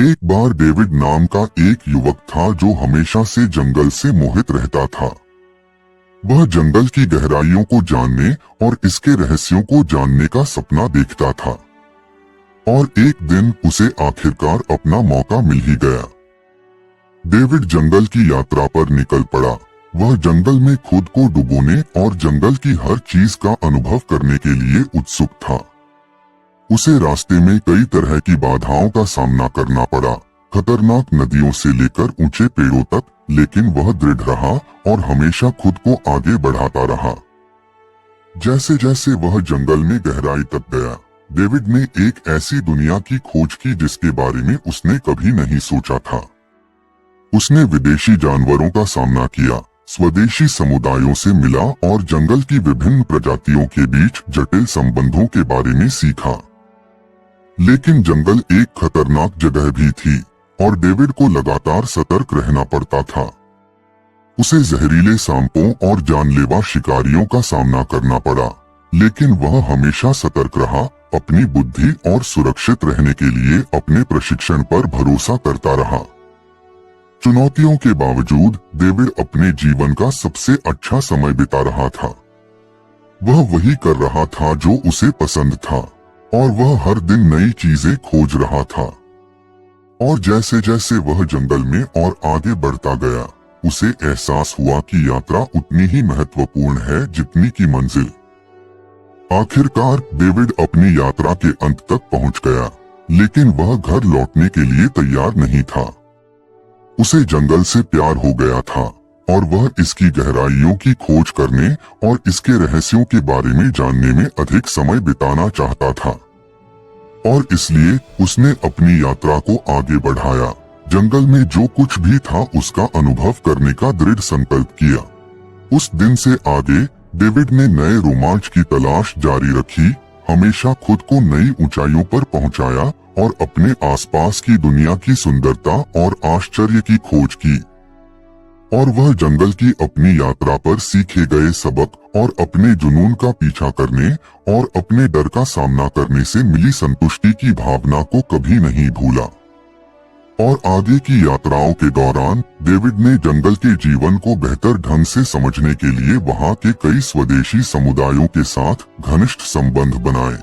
एक बार डेविड नाम का एक युवक था जो हमेशा से जंगल से मोहित रहता था। वह जंगल की गहराइयों को जानने और इसके रहस्यों को जानने का सपना देखता था और एक दिन उसे आखिरकार अपना मौका मिल ही गया। डेविड जंगल की यात्रा पर निकल पड़ा। वह जंगल में खुद को डुबोने और जंगल की हर चीज का अनुभव करने के लिए उत्सुक था। उसे रास्ते में कई तरह की बाधाओं का सामना करना पड़ा, खतरनाक नदियों से लेकर ऊंचे पेड़ों तक, लेकिन वह दृढ़ रहा और हमेशा खुद को आगे बढ़ाता रहा। जैसे जैसे वह जंगल में गहराई तक गया, डेविड ने एक ऐसी दुनिया की खोज की जिसके बारे में उसने कभी नहीं सोचा था। उसने विदेशी जानवरों का सामना किया, स्वदेशी समुदायों से मिला और जंगल की विभिन्न प्रजातियों के बीच जटिल संबंधों के बारे में सीखा। लेकिन जंगल एक खतरनाक जगह भी थी और डेविड को लगातार सतर्क रहना पड़ता था। उसे जहरीले सांपों और जानलेवा शिकारियों का सामना करना पड़ा, लेकिन वह हमेशा सतर्क रहा, अपनी बुद्धि और सुरक्षित रहने के लिए अपने प्रशिक्षण पर भरोसा करता रहा। चुनौतियों के बावजूद डेविड अपने जीवन का सबसे अच्छा समय बिता रहा था। वह वही कर रहा था जो उसे पसंद था और वह हर दिन नई चीजें खोज रहा था। और जैसे जैसे वह जंगल में और आगे बढ़ता गया, उसे एहसास हुआ कि यात्रा उतनी ही महत्वपूर्ण है जितनी की मंजिल। आखिरकार डेविड अपनी यात्रा के अंत तक पहुंच गया, लेकिन वह घर लौटने के लिए तैयार नहीं था। उसे जंगल से प्यार हो गया था और वह इसकी गहराइयों की खोज करने और इसके रहस्यों के बारे में जानने में अधिक समय बिताना चाहता था। और इसलिए उसने अपनी यात्रा को आगे बढ़ाया, जंगल में जो कुछ भी था उसका अनुभव करने का दृढ़ संकल्प किया। उस दिन से आगे डेविड ने नए रोमांच की तलाश जारी रखी, हमेशा खुद को नई ऊंचाइयों पर पहुंचाया और अपने आसपास की दुनिया की सुंदरता और आश्चर्य की खोज की। और वह जंगल की अपनी यात्रा पर सीखे गए सबक और अपने जुनून का पीछा करने और अपने डर का सामना करने से मिली संतुष्टि की भावना को कभी नहीं भूला। और आगे की यात्राओं के दौरान डेविड ने जंगल के जीवन को बेहतर ढंग से समझने के लिए वहां के कई स्वदेशी समुदायों के साथ घनिष्ठ संबंध बनाए।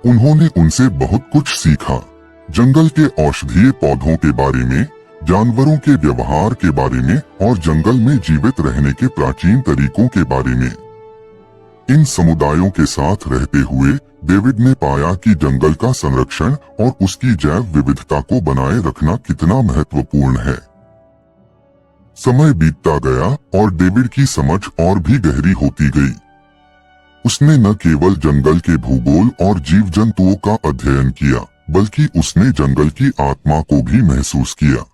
उन्होंने उनसे बहुत कुछ सीखा, जंगल के औषधीय पौधों के बारे में, जानवरों के व्यवहार के बारे में और जंगल में जीवित रहने के प्राचीन तरीकों के बारे में। इन समुदायों के साथ रहते हुए डेविड ने पाया कि जंगल का संरक्षण और उसकी जैव विविधता को बनाए रखना कितना महत्वपूर्ण है। समय बीतता गया और डेविड की समझ और भी गहरी होती गई। उसने न केवल जंगल के भूगोल और जीव जंतुओं का अध्ययन किया, बल्कि उसने जंगल की आत्मा को भी महसूस किया।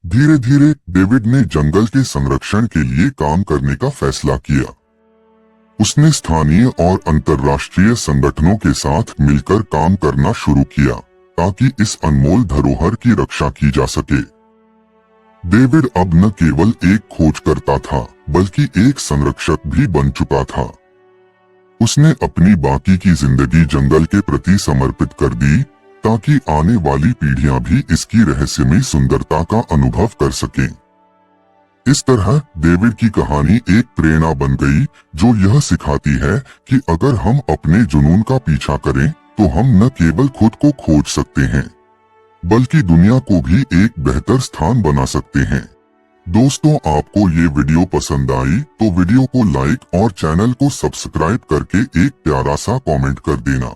धीरे धीरे डेविड ने जंगल के संरक्षण के लिए काम करने का फैसला किया। उसने स्थानीय और अंतर्राष्ट्रीय संगठनों के साथ मिलकर काम करना शुरू किया ताकि इस अनमोल धरोहर की रक्षा की जा सके। डेविड अब न केवल एक खोजकर्ता था, बल्कि एक संरक्षक भी बन चुका था। उसने अपनी बाकी की जिंदगी जंगल के प्रति समर्पित कर दी ताकि आने वाली पीढ़ियां भी इसकी रहस्यमयी सुंदरता का अनुभव कर सकें। इस तरह डेविड की कहानी एक प्रेरणा बन गई जो यह सिखाती है कि अगर हम अपने जुनून का पीछा करें तो हम न केवल खुद को खोज सकते हैं, बल्कि दुनिया को भी एक बेहतर स्थान बना सकते हैं। दोस्तों, आपको ये वीडियो पसंद आई तो वीडियो को लाइक और चैनल को सब्सक्राइब करके एक प्यारा सा कमेंट कर देना।